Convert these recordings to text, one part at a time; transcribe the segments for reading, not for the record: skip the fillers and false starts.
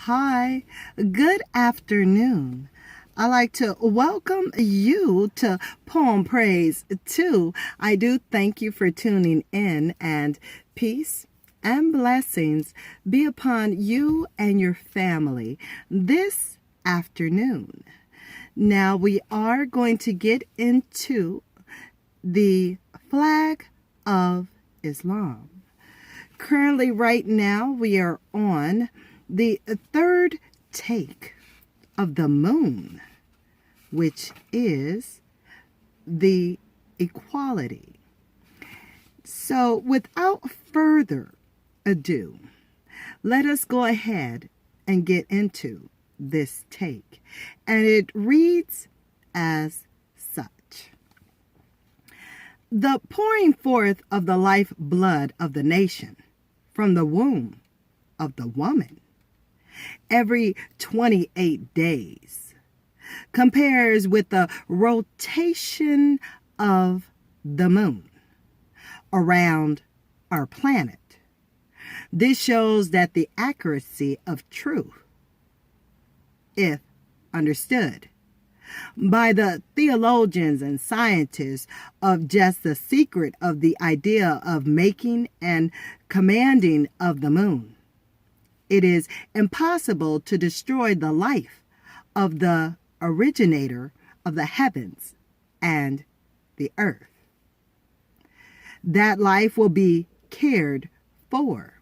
Hi, good afternoon. I'd like to welcome you to Poem Praise 2. I do thank you for tuning in, and peace and blessings be upon you and your family this afternoon. Now we are going to get into the flag of Islam. Currently, right now, we are on the third take of the moon, which is the equality. So without further ado, let us go ahead and get into this take. And it reads as such. The pouring forth of the life blood of the nation from the womb of the woman every 28 days compares with the rotation of the moon around our planet. This shows that the accuracy of truth, if understood by the theologians and scientists, of just the secret of the idea of making and commanding of the moon. It is impossible to destroy the life of the originator of the heavens and the earth. That life will be cared for.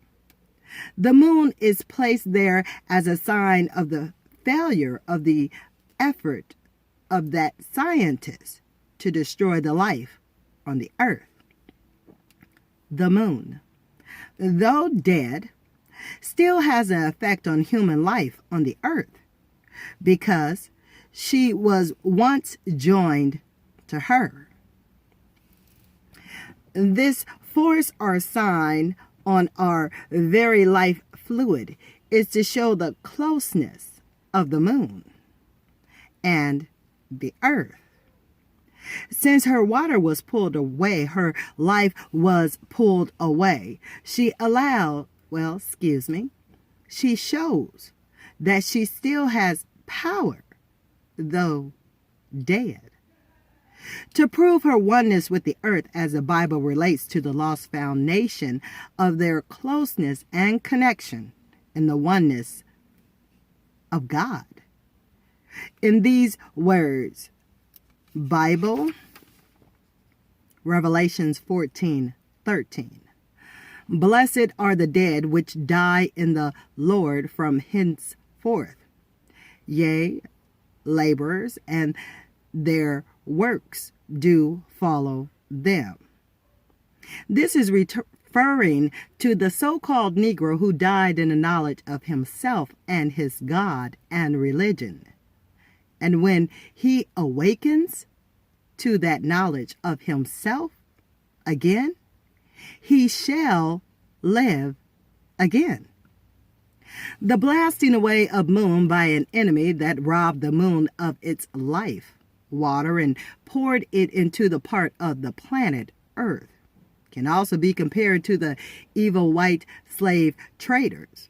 The moon is placed there as a sign of the failure of the effort of that scientist to destroy the life on the earth. The moon, though dead, still has an effect on human life on the earth because she was once joined to her. This force or sign on our very life fluid is to show the closeness of the moon and the earth. Since her water was pulled away, her life was pulled away. She shows that she still has power, though dead. To prove her oneness with the earth, as the Bible relates to the lost foundation of their closeness and connection in the oneness of God. In these words, Bible, Revelations 14:13. Blessed are the dead which die in the Lord from henceforth. Yea, laborers and their works do follow them. This is referring to the so-called Negro who died in the knowledge of himself and his God and religion. And when he awakens to that knowledge of himself again, he shall live again. The blasting away of moon by an enemy that robbed the moon of its life, water, and poured it into the part of the planet Earth can also be compared to the evil white slave traders,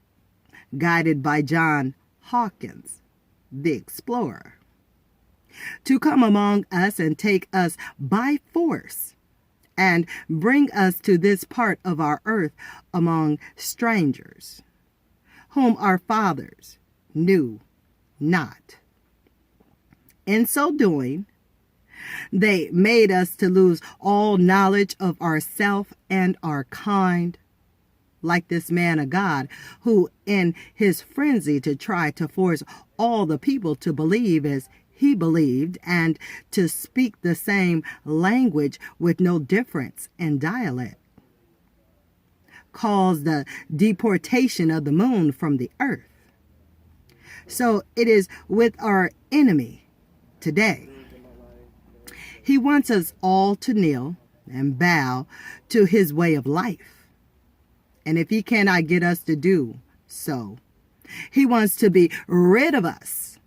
guided by John Hawkins, the explorer, to come among us and take us by force and bring us to this part of our earth among strangers, whom our fathers knew not. In so doing, they made us to lose all knowledge of ourself and our kind, like this man of God, who in his frenzy to try to force all the people to believe as he believed and to speak the same language with no difference in dialect, caused the deportation of the moon from the earth. So it is with our enemy today. He wants us all to kneel and bow to his way of life. And if he cannot get us to do so, he wants to be rid of us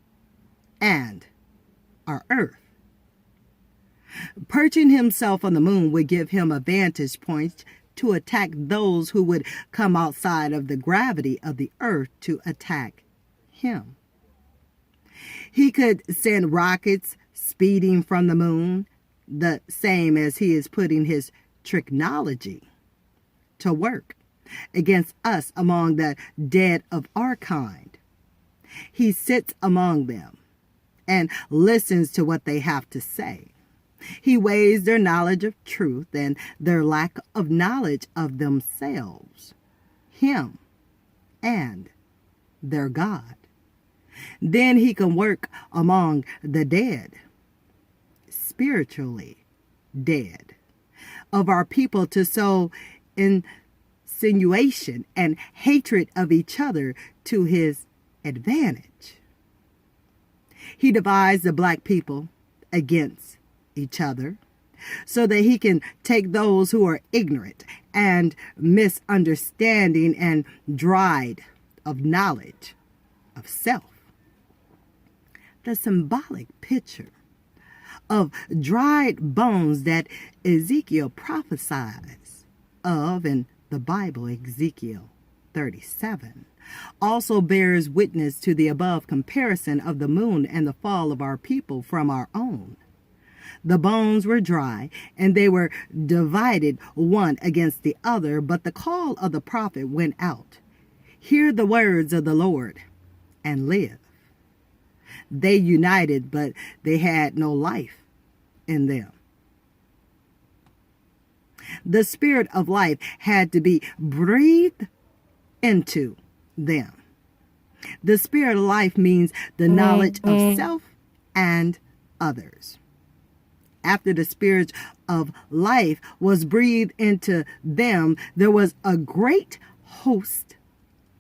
and our earth. Perching himself on the moon would give him a vantage point to attack those who would come outside of the gravity of the earth to attack him. He could send rockets speeding from the moon, the same as he is putting his technology to work against us among the dead of our kind. He sits among them and listens to what they have to say. He weighs their knowledge of truth and their lack of knowledge of themselves, him, and their God. Then he can work among the dead, spiritually dead, of our people to sow insinuation and hatred of each other to his advantage. He divides the black people against each other so that he can take those who are ignorant and misunderstanding and dried of knowledge of self. The symbolic picture of dried bones that Ezekiel prophesies of in the Bible, Ezekiel 37, also bears witness to the above comparison of the moon and the fall of our people from our own. The bones were dry, and they were divided one against the other, but the call of the prophet went out. Hear the words of the Lord, and live. They united, but they had no life in them. The spirit of life had to be breathed into them. The spirit of life means the knowledge of self and others. After the spirit of life was breathed into them, there was a great host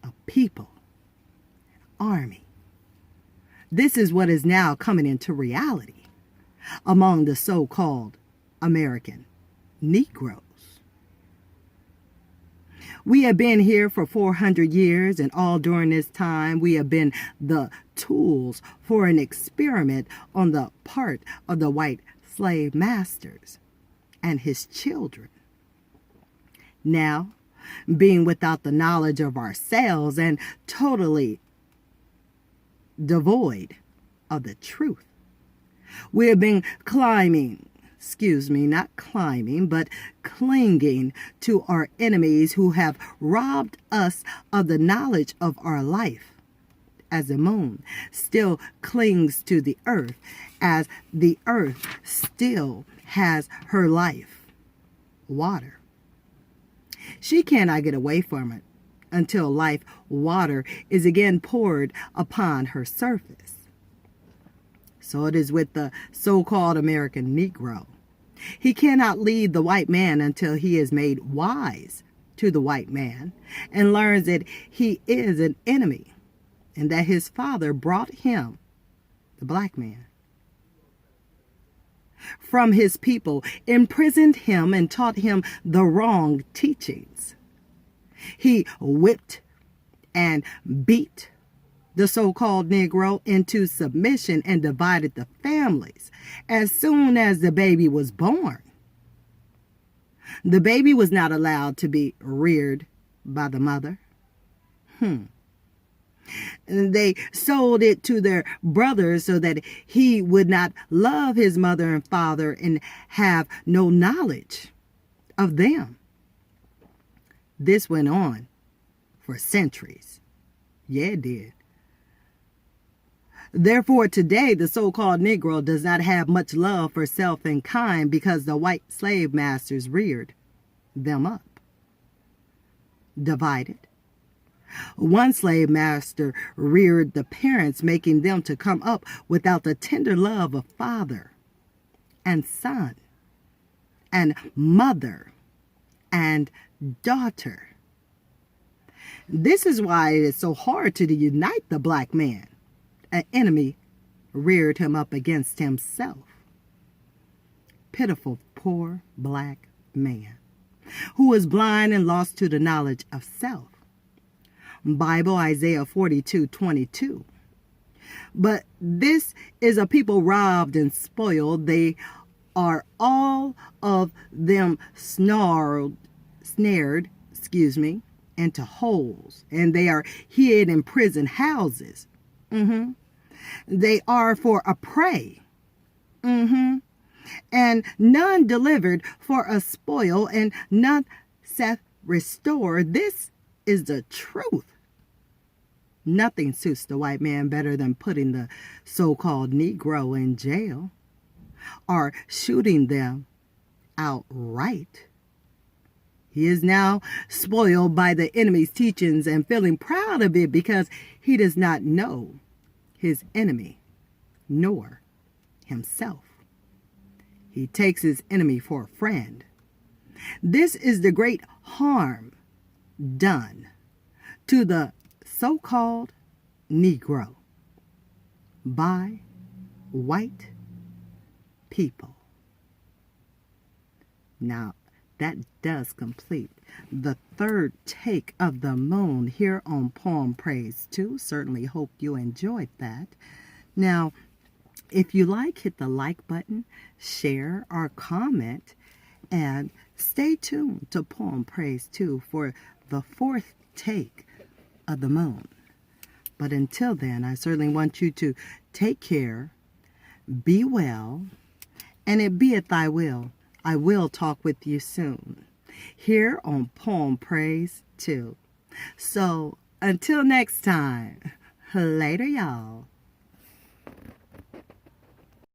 of people, an army. This is what is now coming into reality among the so-called American Negroes. We have been here for 400 years, and all during this time we have been the tools for an experiment on the part of the white slave masters and his children. Now, being without the knowledge of ourselves and totally devoid of the truth, we have been clinging to our enemies who have robbed us of the knowledge of our life, as the moon still clings to the earth, as the earth still has her life, water. She cannot get away from it until life water is again poured upon her surface. So it is with the so-called American Negro. He cannot lead the white man until he is made wise to the white man and learns that he is an enemy and that his father brought him, the black man, from his people, imprisoned him, and taught him the wrong teachings. He whipped and beat the so-called Negro into submission and divided the families as soon as the baby was born. The baby was not allowed to be reared by the mother. They sold it to their brothers so that he would not love his mother and father and have no knowledge of them. This went on for centuries. Yeah, it did. Therefore, today, the so-called Negro does not have much love for self and kind because the white slave masters reared them up. Divided. One slave master reared the parents, making them to come up without the tender love of father and son and mother and daughter. This is why it is so hard to unite the black man. An enemy reared him up against himself. Pitiful, poor black man who was blind and lost to the knowledge of self. Bible, Isaiah 42:22. But this is a people robbed and spoiled. They are all of them snared, into holes, and they are hid in prison houses They are for a prey. And none delivered for a spoil, and none saith restore. This is the truth. Nothing suits the white man better than putting the so-called Negro in jail or shooting them outright. He is now spoiled by the enemy's teachings and feeling proud of it because he does not know his enemy nor himself. He takes his enemy for a friend. This is the great harm done to the so-called Negro by white people. Now, that does complete the third take of the moon here on Poem Praise 2. Certainly hope you enjoyed that. Now, if you like, hit the like button, share, or comment, and stay tuned to Poem Praise 2 for the fourth take of the moon. But until then, I certainly want you to take care, be well, and it be at thy will. I will talk with you soon here on Poem Praise 2. So until next time, later y'all.